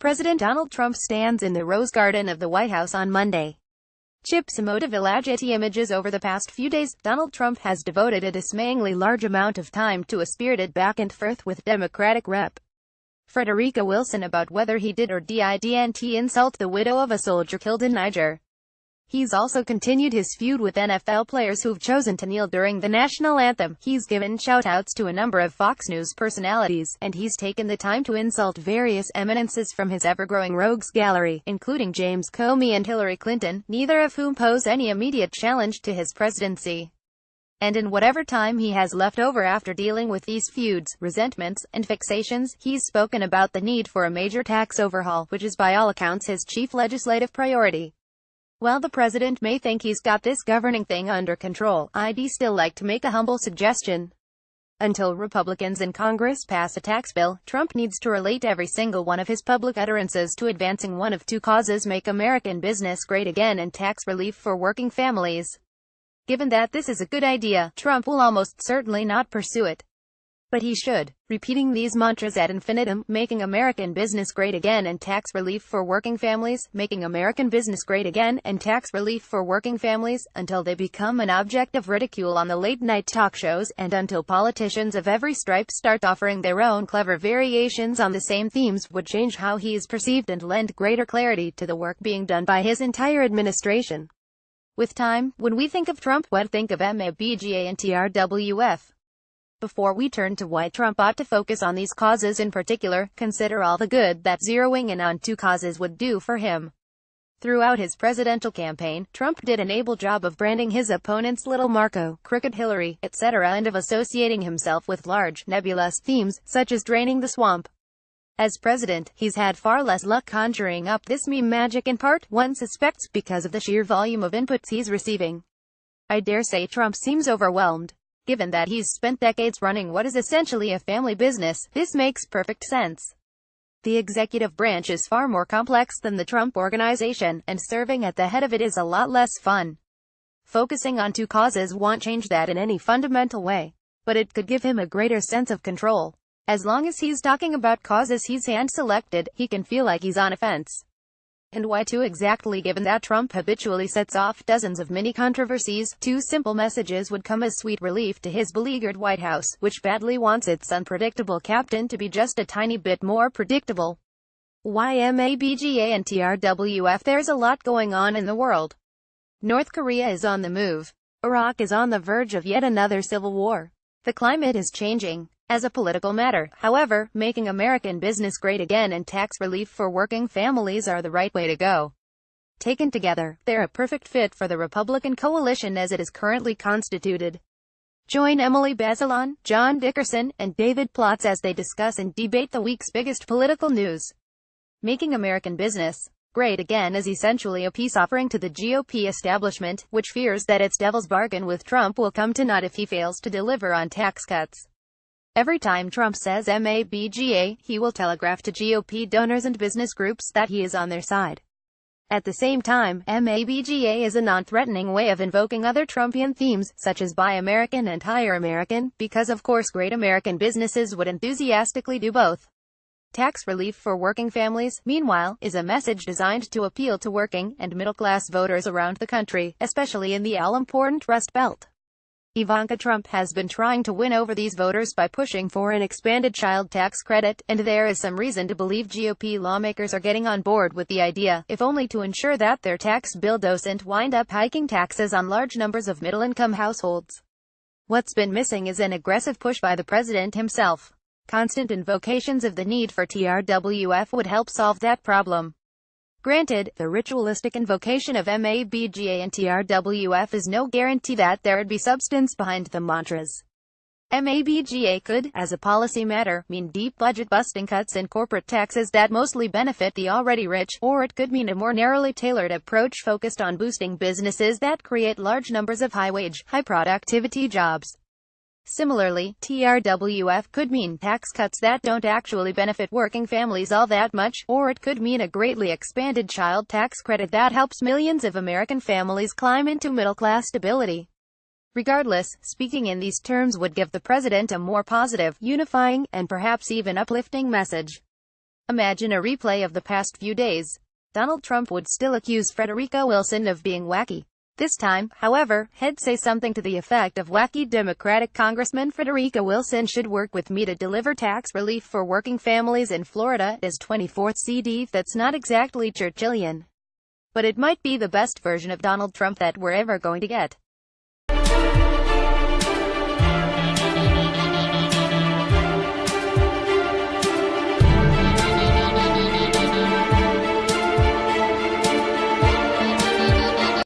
President Donald Trump stands in the Rose Garden of the White House on Monday. SomodevillaGetty images. Over the past few days, Donald Trump has devoted a dismayingly large amount of time to a spirited back and forth with Democratic Rep. Frederica Wilson about whether he did or didn't insult the widow of a soldier killed in Niger. He's also continued his feud with NFL players who've chosen to kneel during the national anthem. He's given shout-outs to a number of Fox News personalities, and he's taken the time to insult various eminences from his ever-growing rogues gallery, including James Comey and Hillary Clinton, neither of whom pose any immediate challenge to his presidency. And in whatever time he has left over after dealing with these feuds, resentments, and fixations, he's spoken about the need for a major tax overhaul, which is by all accounts his chief legislative priority. While the president may think he's got this governing thing under control, I'd still like to make a humble suggestion. Until Republicans in Congress pass a tax bill, Trump needs to relate every single one of his public utterances to advancing one of two causes: make American business great again and tax relief for working families. Given that this is a good idea, Trump will almost certainly not pursue it. But he should. Repeating these mantras ad infinitum, making American business great again and tax relief for working families, making American business great again and tax relief for working families, until they become an object of ridicule on the late-night talk shows, and until politicians of every stripe start offering their own clever variations on the same themes, would change how he is perceived and lend greater clarity to the work being done by his entire administration. With time, when we think of Trump, what think of MABGA and TRWF? Before we turn to why Trump ought to focus on these causes in particular, consider all the good that zeroing in on two causes would do for him. Throughout his presidential campaign, Trump did an able job of branding his opponents Little Marco, Crooked Hillary, etc., and of associating himself with large, nebulous themes, such as draining the swamp. As president, he's had far less luck conjuring up this meme magic, in part, one suspects, because of the sheer volume of inputs he's receiving. I dare say Trump seems overwhelmed. Given that he's spent decades running what is essentially a family business, this makes perfect sense. The executive branch is far more complex than the Trump Organization, and serving at the head of it is a lot less fun. Focusing on two causes won't change that in any fundamental way, but it could give him a greater sense of control. As long as he's talking about causes he's hand-selected, he can feel like he's on a fence. And why too exactly, given that Trump habitually sets off dozens of mini-controversies? Two simple messages would come as sweet relief to his beleaguered White House, which badly wants its unpredictable captain to be just a tiny bit more predictable. Why MABGA and TRWF? There's a lot going on in the world. North Korea is on the move. Iraq is on the verge of yet another civil war. The climate is changing. As a political matter, however, making American business great again and tax relief for working families are the right way to go. Taken together, they're a perfect fit for the Republican coalition as it is currently constituted. Join Emily Bazelon, John Dickerson, and David Plotz as they discuss and debate the week's biggest political news. Making American business great again is essentially a peace offering to the GOP establishment, which fears that its devil's bargain with Trump will come to naught if he fails to deliver on tax cuts. Every time Trump says MABGA, he will telegraph to GOP donors and business groups that he is on their side. At the same time, MABGA is a non-threatening way of invoking other Trumpian themes, such as Buy American and Hire American, because of course great American businesses would enthusiastically do both. Tax relief for working families, meanwhile, is a message designed to appeal to working and middle-class voters around the country, especially in the all-important Rust Belt. Ivanka Trump has been trying to win over these voters by pushing for an expanded child tax credit, and there is some reason to believe GOP lawmakers are getting on board with the idea, if only to ensure that their tax bill doesn't wind up hiking taxes on large numbers of middle-income households. What's been missing is an aggressive push by the president himself. Constant invocations of the need for TRWF would help solve that problem. Granted, the ritualistic invocation of MABGA and TRWF is no guarantee that there'd be substance behind the mantras. MABGA could, as a policy matter, mean deep budget-busting cuts in corporate taxes that mostly benefit the already rich, or it could mean a more narrowly tailored approach focused on boosting businesses that create large numbers of high-wage, high-productivity jobs. Similarly, TRWF could mean tax cuts that don't actually benefit working families all that much, or it could mean a greatly expanded child tax credit that helps millions of American families climb into middle-class stability. Regardless, speaking in these terms would give the president a more positive, unifying, and perhaps even uplifting message. Imagine a replay of the past few days. Donald Trump would still accuse Frederica Wilson of being wacky. This time, however, he'd say something to the effect of, "Wacky Democratic Congressman Frederica Wilson should work with me to deliver tax relief for working families in Florida." His 24th CD. That's not exactly Churchillian, but it might be the best version of Donald Trump that we're ever going to get.